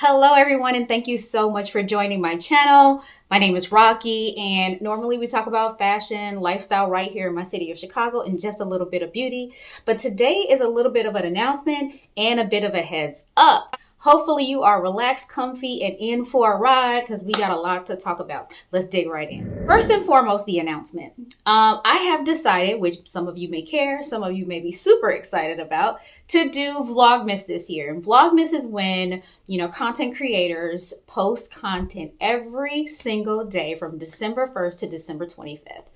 Hello everyone, and thank you so much for joining my channel. My name is Rocky, and normally we talk about fashion, lifestyle right here in my city of Chicago, and just a little bit of beauty. But today is a little bit of an announcement and a bit of a heads up. Hopefully you are relaxed, comfy, and in for a ride because we got a lot to talk about. Let's dig right in. First and foremost, the announcement. I have decided, which some of you may care, some of you may be super excited about, to do Vlogmas this year. And Vlogmas is when, content creators post content every single day from December 1st to December 25th.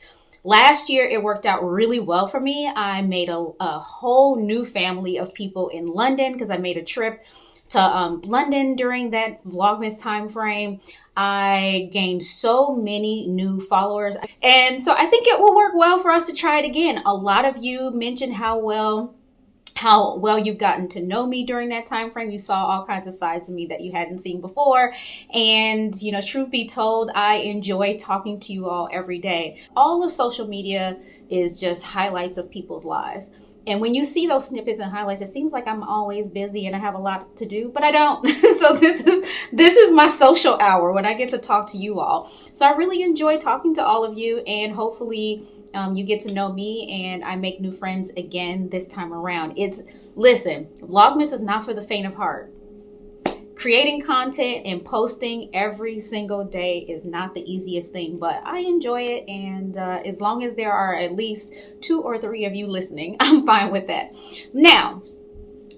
Last year, it worked out really well for me. I made a whole new family of people in London because I made a trip to London during that Vlogmas time frame. I gained so many new followers. And so I think it will work well for us to try it again. A lot of you mentioned how well you've gotten to know me during that time frame. You saw all kinds of sides of me that you hadn't seen before. And, truth be told, I enjoy talking to you all every day. All of social media is just highlights of people's lives. And when you see those snippets and highlights, it seems like I'm always busy and I have a lot to do, but I don't. So this is my social hour when I get to talk to you all. So I really enjoy talking to all of you, and hopefully you get to know me and I make new friends again this time around. Listen, Vlogmas is not for the faint of heart. Creating content and posting every single day is not the easiest thing, but I enjoy it. And as long as there are at least 2 or 3 of you listening, I'm fine with that. Now,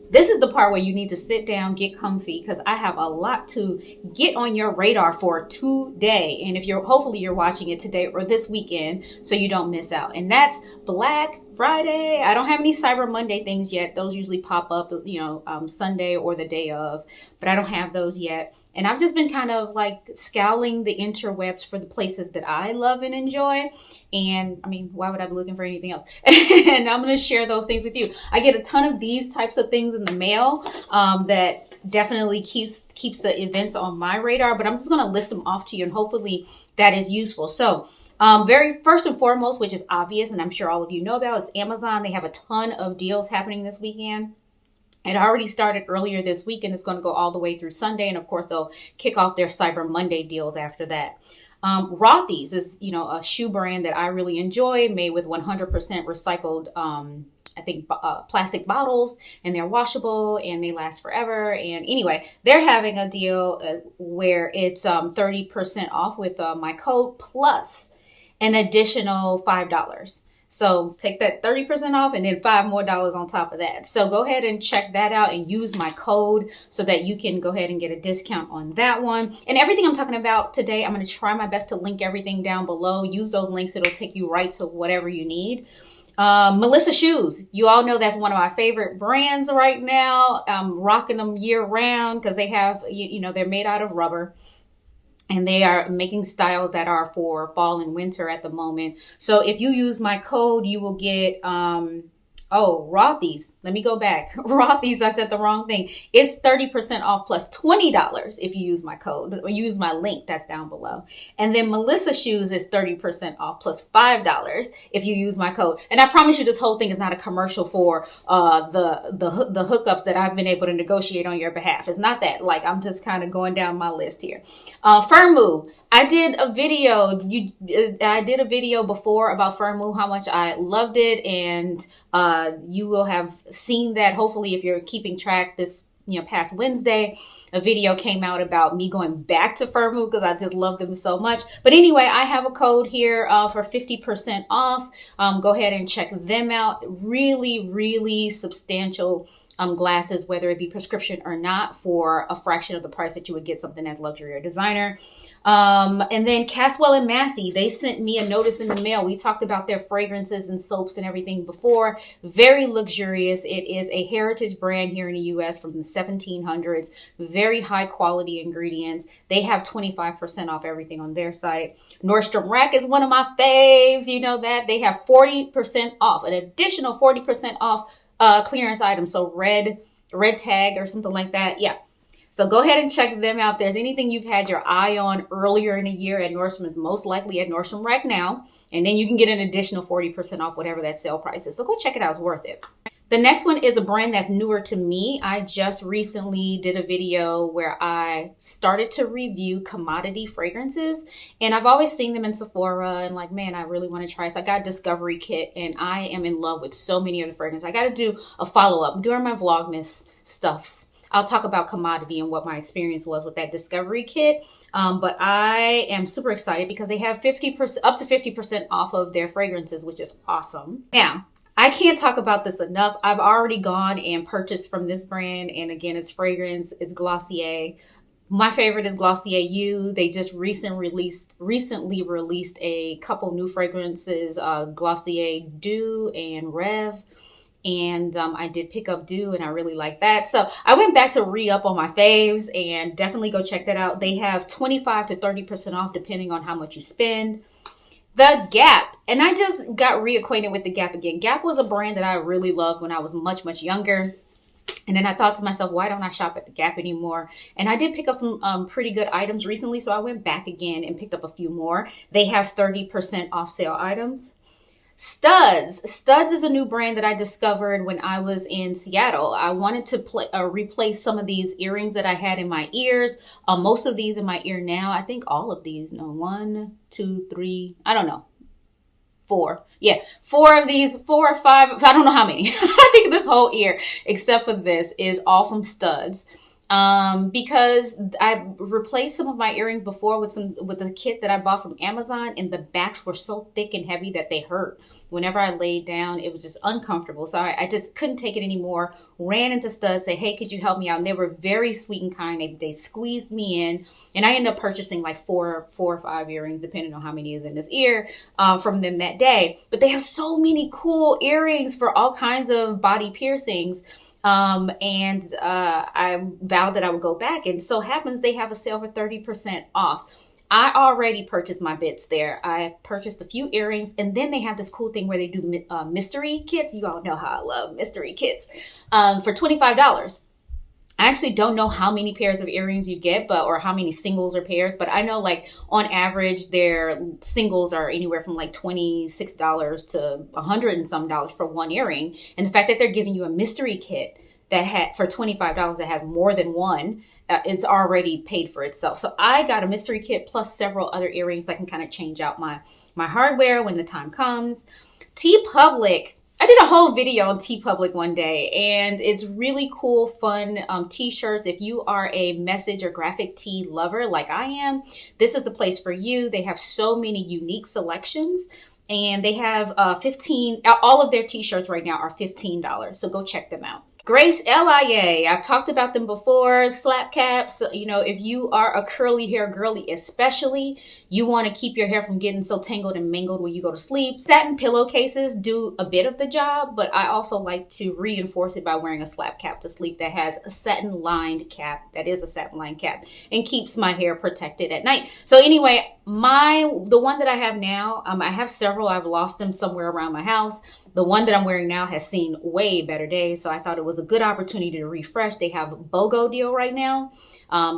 this is the part where you need to sit down, get comfy, because I have a lot to get on your radar for today. And hopefully you're watching it today or this weekend so you don't miss out. And that's Black Friday. I don't have any Cyber Monday things yet. Those usually pop up, Sunday or the day of, but I don't have those yet. And I've just been kind of like scouring the interwebs for the places that I love and enjoy. And I mean, why would I be looking for anything else? And I'm going to share those things with you. I get a ton of these types of things in the mail that definitely keeps the events on my radar, but I'm just going to list them off to you, and hopefully that is useful. So very first and foremost, which is obvious, and I'm sure all of you know about, is Amazon. They have a ton of deals happening this weekend. It already started earlier this week, and it's going to go all the way through Sunday. And of course, they'll kick off their Cyber Monday deals after that. Rothy's is, a shoe brand that I really enjoy, made with 100% recycled, plastic bottles, and they're washable and they last forever. And anyway, they're having a deal where it's 30% off with my code plus an additional $5. So take that 30% off and then $5 more on top of that. So go ahead and check that out and use my code so that you can go ahead and get a discount on that one. And everything I'm talking about today, I'm going to try my best to link everything down below. Use those links. It'll take you right to whatever you need. Melissa shoes. You all know that's one of my favorite brands right now. I'm rocking them year round because they have, they're made out of rubber. And they are making styles that are for fall and winter at the moment. So if you use my code, you will get, Rothy's. Let me go back. Rothy's, I said the wrong thing. It's 30% off plus $20 if you use my code or use my link that's down below. And then Melissa Shoes is 30% off plus $5 if you use my code. And I promise you this whole thing is not a commercial for the hookups that I've been able to negotiate on your behalf. It's not that. Like, I'm just kind of going down my list here. Firmoo. I did a video before about Firmoo, how much I loved it, and you will have seen that. Hopefully, if you're keeping track, this past Wednesday, a video came out about me going back to Firmoo because I just love them so much. But anyway, I have a code here for 50% off. Go ahead and check them out. Really, really substantial glasses, whether it be prescription or not, for a fraction of the price that you would get something as luxury or designer. And then Caswell and Massey, they sent me a notice in the mail. We talked about their fragrances and soaps and everything before. Very luxurious. It is a heritage brand here in the US from the 1700s. Very high quality ingredients. They have 25% off everything on their site. Nordstrom Rack is one of my faves. You know that. They have 40% off, an additional 40% off clearance items. So red tag or something like that. Yeah. So go ahead and check them out. If there's anything you've had your eye on earlier in the year at Nordstrom, is most likely at Nordstrom right now. And then you can get an additional 40% off whatever that sale price is. So go check it out. It's worth it. The next one is a brand that's newer to me. I just recently did a video where I started to review commodity fragrances, and I've always seen them in Sephora and like, man, I really want to try. So I got a Discovery Kit, and I am in love with so many of the fragrances. I got to do a follow-up during my Vlogmas stuffs. I'll talk about commodity and what my experience was with that Discovery Kit. But I am super excited because they have 50%, up to 50% off of their fragrances, which is awesome. Now, I can't talk about this enough. I've already gone and purchased from this brand. And again, its fragrance is Glossier. My favorite is Glossier U. They just recently released a couple new fragrances, Glossier Dew and Rev. And I did pick up Dew, and I really like that. So I went back to re-up on my faves, and definitely go check that out. They have 25 to 30% off depending on how much you spend. The Gap. And I just got reacquainted with the Gap again. Gap was a brand that I really loved when I was much, much younger. And then I thought to myself, why don't I shop at the Gap anymore? And I did pick up some pretty good items recently. So I went back again and picked up a few more. They have 30% off sale items. Studs. Studs is a new brand that I discovered when I was in Seattle. I wanted to replace some of these earrings that I had in my ears. Most of these in my ear now. I think all of these. No, 1, 2, 3. I don't know. 4. Yeah, 4 of these, 4 or 5. I don't know how many. I think this whole ear, except for this, is all from Studs. Because I replaced some of my earrings before with a kit that I bought from Amazon, and the backs were so thick and heavy that they hurt. Whenever I laid down, it was just uncomfortable. So I just couldn't take it anymore. Ran into Studs, said, hey, could you help me out? And they were very sweet and kind. They squeezed me in, and I ended up purchasing like four or 5 earrings, depending on how many is in this ear, from them that day. But they have so many cool earrings for all kinds of body piercings. I vowed that I would go back, and so happens they have a sale for 30% off. I already purchased my bits there. I purchased a few earrings, and then they have this cool thing where they do mystery kits. You all know how I love mystery kits, for $25. I actually don't know how many pairs of earrings you get, or how many singles or pairs, but I know like on average their singles are anywhere from like $26 to $100 and some dollars for one earring. And the fact that they're giving you a mystery kit for $25 that has more than one, it's already paid for itself. So I got a mystery kit plus several other earrings. I can kind of change out my hardware when the time comes. TeePublic. I did a whole video on TeePublic one day, and it's really cool, fun t-shirts. If you are a message or graphic tee lover like I am, this is the place for you. They have so many unique selections, and they have all of their t-shirts right now are $15. So go check them out. Grace LIA. I've talked about them before. Slap caps. If you are a curly hair girly, especially, you want to keep your hair from getting so tangled and mangled when you go to sleep. Satin pillowcases do a bit of the job, but I also like to reinforce it by wearing a slap cap to sleep that has a satin lined cap. That is a satin lined cap, and keeps my hair protected at night. So anyway, the one that I have now, I have several. I've lost them somewhere around my house. The one that I'm wearing now has seen way better days, so I thought it was a good opportunity to refresh. They have a BOGO deal right now.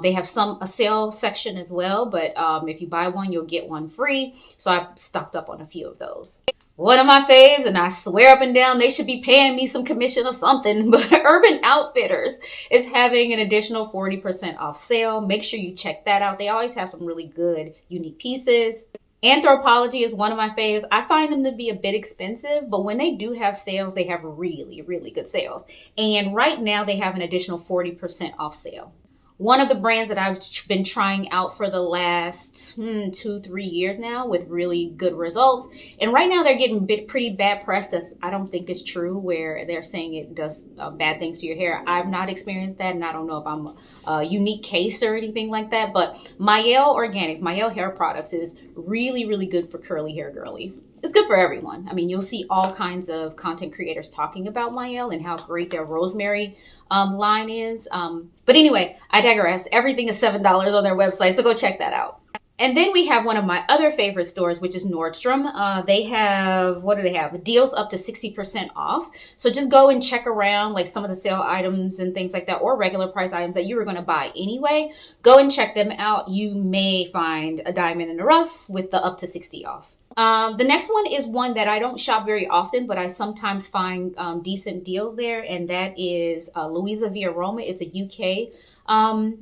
They have a sale section as well, but if you buy one, you'll get one free. So I stocked up on a few of those. One of my faves, and I swear up and down they should be paying me some commission or something, but Urban Outfitters is having an additional 40% off sale. Make sure you check that out. They always have some really good, unique pieces. Anthropologie is one of my faves. I find them to be a bit expensive, but when they do have sales, they have really, really good sales. And right now they have an additional 40% off sale. One of the brands that I've been trying out for the last 2-3 years now with really good results. And right now they're getting pretty bad press that I don't think is true, where they're saying it does bad things to your hair. I've not experienced that, and I don't know if I'm a unique case or anything like that. But Mielle Organics, Mielle Hair Products is really, really good for curly hair girlies. It's good for everyone. I mean, you'll see all kinds of content creators talking about Mielle and how great their rosemary line is. But anyway, I digress. Everything is $7 on their website, so go check that out. And then we have one of my other favorite stores, which is Nordstrom. They have, what do they have? Deals up to 60% off. So just go and check around like some of the sale items and things like that, or regular price items that you were going to buy anyway. Go and check them out. You may find a diamond in the rough with the up to 60 off. The next one is one that I don't shop very often, but I sometimes find decent deals there, and that is Louisa Via Roma. It's a UK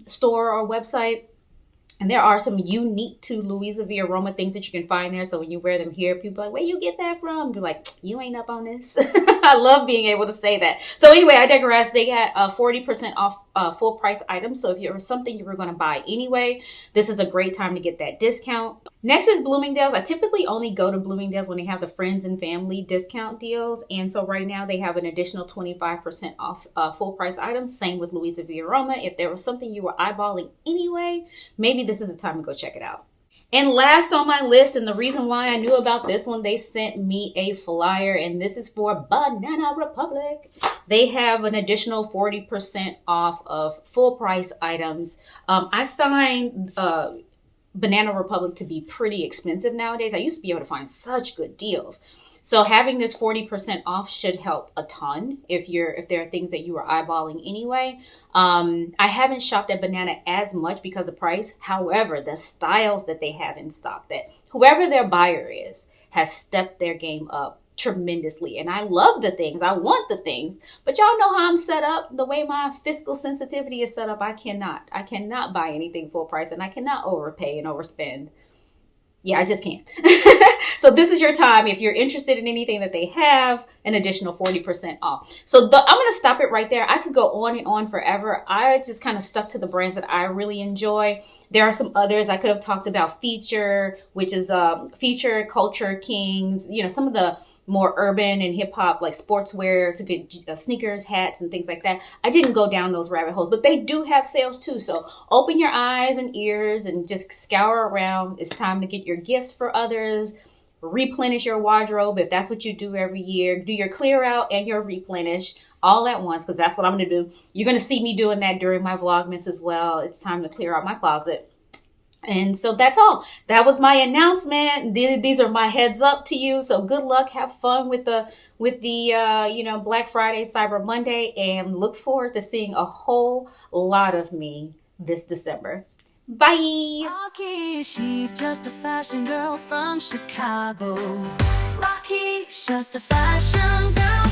store or website. And there are some unique to Louisa Via Roma things that you can find there. So when you wear them here, people are like, where you get that from? You're like, you ain't up on this. I love being able to say that. So anyway, I digress. They got 40% off full price items. So if it was something you were going to buy anyway, this is a great time to get that discount. Next is Bloomingdale's. I typically only go to Bloomingdale's when they have the friends and family discount deals. And so right now they have an additional 25% off full price items. Same with Louisa Via Roma. If there was something you were eyeballing anyway, maybe this is the time to go check it out. And last on my list, and the reason why I knew about this one, they sent me a flyer, and this is for Banana Republic. They have an additional 40% off of full price items. I find Banana Republic to be pretty expensive nowadays. I used to be able to find such good deals. So having this 40% off should help a ton if there are things that you are eyeballing anyway. I haven't shopped at Banana as much because of price. However, the styles that they have in stock, that whoever their buyer is has stepped their game up tremendously. And I love the things. I want the things. But y'all know how I'm set up. The way my fiscal sensitivity is set up, I cannot buy anything full price, and I cannot overpay and overspend. Yeah, I just can't. So this is your time. If you're interested in anything that they have, an additional 40% off. So I'm going to stop it right there. I could go on and on forever. I just kind of stuck to the brands that I really enjoy. There are some others. I could have talked about Feature, which is Feature, Culture Kings, some of the more urban and hip hop, like sportswear to get sneakers, hats, and things like that. I didn't go down those rabbit holes, but they do have sales too. So open your eyes and ears and just scour around. It's time to get your gifts for others. Replenish your wardrobe if that's what you do every year. Do your clear out and your replenish all at once, because that's what I'm going to do. You're going to see me doing that during my Vlogmas as well. It's time to clear out my closet. And so that's all. That was my announcement. These are my heads up to you. So good luck. Have fun with the Black Friday, Cyber Monday, and look forward to seeing a whole lot of me this December. Bye. Rocky, she's just a fashion girl from Chicago. Rocky, just a fashion girl